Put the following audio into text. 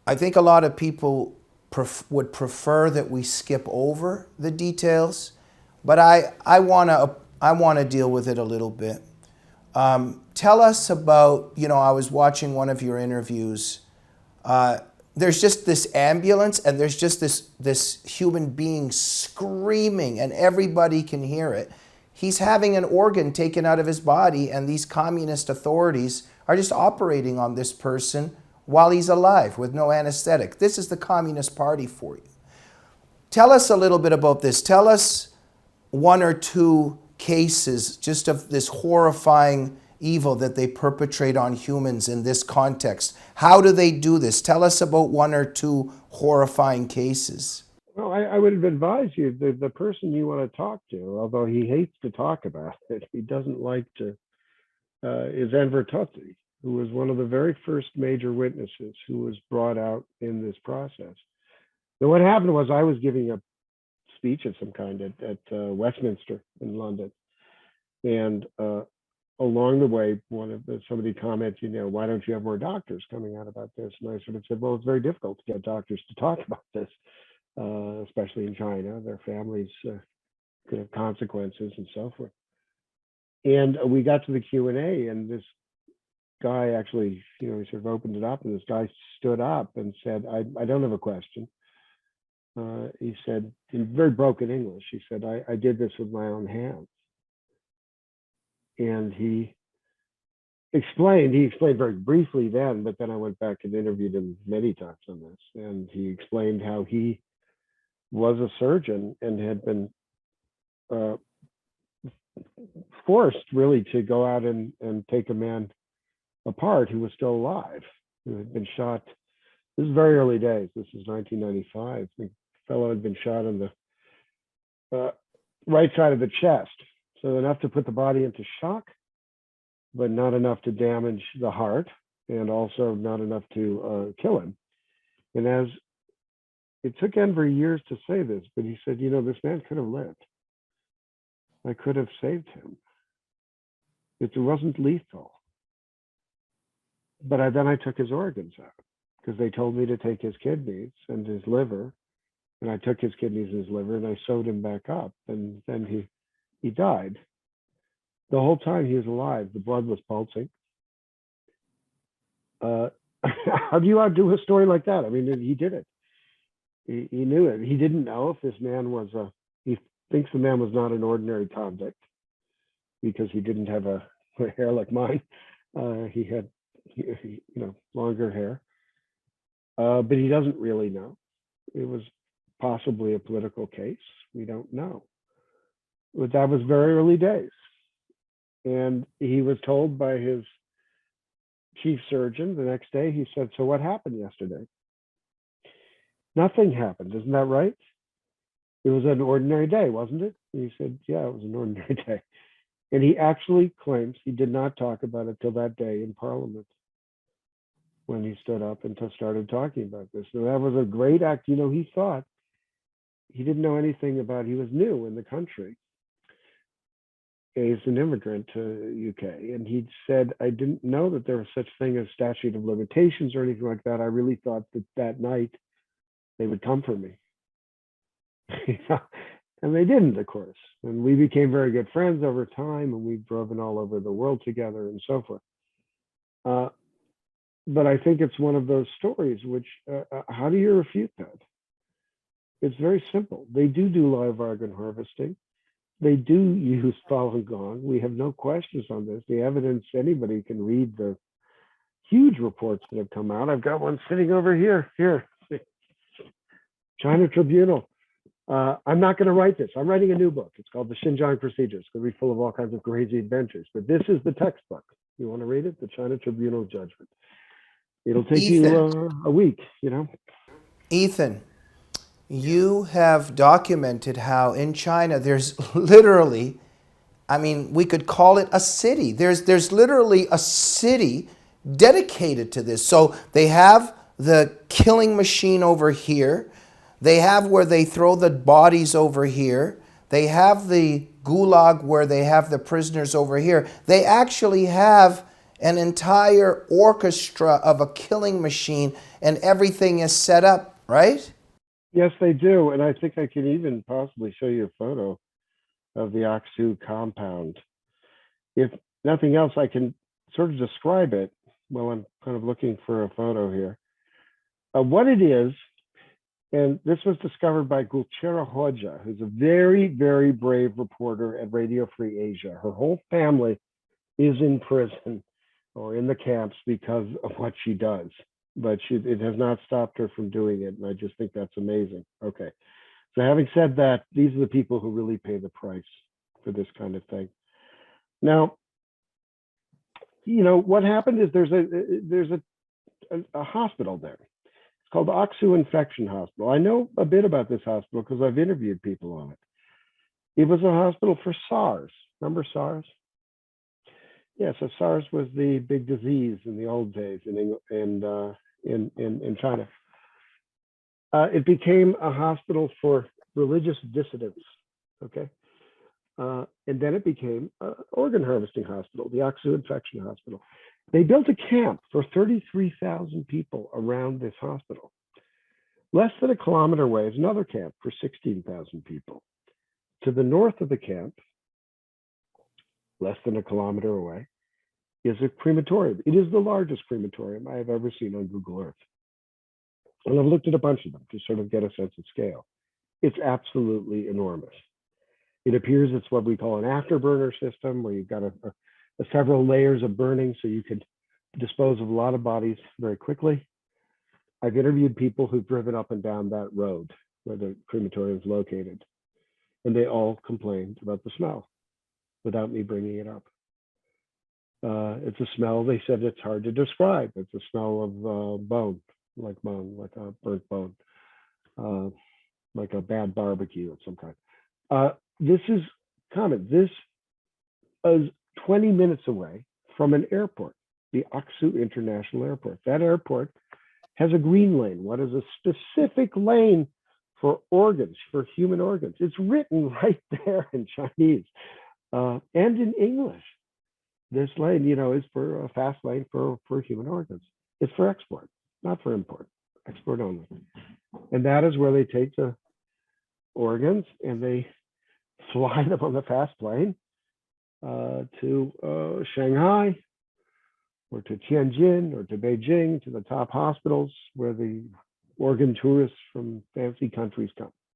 I think a lot of people would prefer that we skip over the details, but I want to deal with it a little bit. Tell us about, I was watching one of your interviews. There's just this ambulance and there's just this human being screaming and everybody can hear it. He's having an organ taken out of his body and these communist authorities are just operating on this person while he's alive with no anesthetic. This is the Communist Party for you. Tell us a little bit about this. Tell us one or two cases just of this horrifying evil that they perpetrate on humans in this context. How do they do this? Tell us about one or two horrifying cases. Well, I would advise you, the person you want to talk to, although he hates to talk about it, he doesn't like to, is Enver Tohti, who was one of the very first major witnesses who was brought out in this process. So what happened was I was giving a speech of some kind at Westminster in London. And along the way, somebody commented, why don't you have more doctors coming out about this? And I sort of said, well, it's very difficult to get doctors to talk about this, especially in China. Their families could have consequences and so forth. And we got to the Q&A, and this guy actually, he sort of opened it up, and this guy stood up and said, I don't have a question. He said, in very broken English, he said, I did this with my own hands. And he explained very briefly then, but then I went back and interviewed him many times on this. And he explained how he was a surgeon and had been forced really to go out and take a man apart who was still alive, who had been shot. This is very early days. This is 1995. The fellow had been shot on the right side of the chest. So enough to put the body into shock, but not enough to damage the heart, and also not enough to kill him. And as it took Enver years to say this, but he said, this man could have lived. I could have saved him. It wasn't lethal. But then I took his organs out because they told me to take his kidneys and his liver. And I took his kidneys and his liver and I sewed him back up. And then he died. The whole time he was alive, the blood was pulsing. How do you outdo a story like that? I mean, he did it. He knew it. He didn't know if this man was he thinks the man was not an ordinary convict because he didn't have a hair like mine. He had, longer hair. But he doesn't really know. It was possibly a political case. We don't know. But that was very early days. And he was told by his chief surgeon the next day, he said, so what happened yesterday? Nothing happened. Isn't that right? It was an ordinary day, wasn't it? And he said, yeah, it was an ordinary day. And he actually claims he did not talk about it till that day in Parliament when he stood up and started talking about this. So that was a great act. He thought he didn't know anything about, he was new in the country. He's an immigrant to UK, and he said, I didn't know that there was such thing as statute of limitations or anything like that. I really thought that night they would come for me. And they didn't, of course. And we became very good friends over time, and we've driven all over the world together and so forth. But I think it's one of those stories which, how do you refute that? It's very simple. They do live organ harvesting. They do use Falun Gong. We have no questions on this. The evidence, anybody can read the huge reports that have come out. I've got one sitting over here. China Tribunal. I'm not going to write this. I'm writing a new book. It's called The Xinjiang Procedure. It's going to be full of all kinds of crazy adventures. But this is the textbook. You want to read it? The China Tribunal Judgment. It'll take you a week, Ethan, you have documented how in China there's literally, we could call it a city. There's literally a city dedicated to this. So they have the killing machine over here. They have where they throw the bodies over here. They have the gulag where they have the prisoners over here. They actually have an entire orchestra of a killing machine, and everything is set up, right? Yes, they do. And I think I can even possibly show you a photo of the Aksu compound. If nothing else, I can sort of describe it while I'm kind of looking for a photo here. What it is, and this was discovered by Gulchera Hoja, who's a very, very brave reporter at Radio Free Asia. Her whole family is in prison or in the camps because of what she does, but it has not stopped her from doing it, and I just think that's amazing. Okay, so having said that, these are the people who really pay the price for this kind of thing. Now, what happened is there's a hospital there. It's called Aksu Infection Hospital. I know a bit about this hospital because I've interviewed people on it. It was a hospital for SARS. Remember SARS? Yeah, so SARS was the big disease in the old days in China. It became a hospital for religious dissidents. Okay, and then it became an organ harvesting hospital, the Aksu Infection Hospital. They built a camp for 33,000 people around this hospital. Less than a kilometer away is another camp for 16,000 people. To the north of the camp, less than a kilometer away, is a crematorium. It is the largest crematorium I have ever seen on Google Earth. And I've looked at a bunch of them to sort of get a sense of scale. It's absolutely enormous. It appears it's what we call an afterburner system, where you've got several layers of burning so you could dispose of a lot of bodies very quickly. I've interviewed people who've driven up and down that road where the crematorium is located, and they all complained about the smell without me bringing it up. It's a smell, they said it's hard to describe. It's a smell of bone, like a burnt bone, like a bad barbecue of some kind. This is common. This is 20 minutes away from an airport, the Aksu International Airport. That airport has a green lane. What is a specific lane for organs, for human organs? It's written right there in Chinese and in English. This lane, is for a fast lane for human organs. It's for export, not for import, export only. And that is where they take the organs and they fly them on the fast plane to Shanghai or to Tianjin or to Beijing, to the top hospitals where the organ tourists from fancy countries come.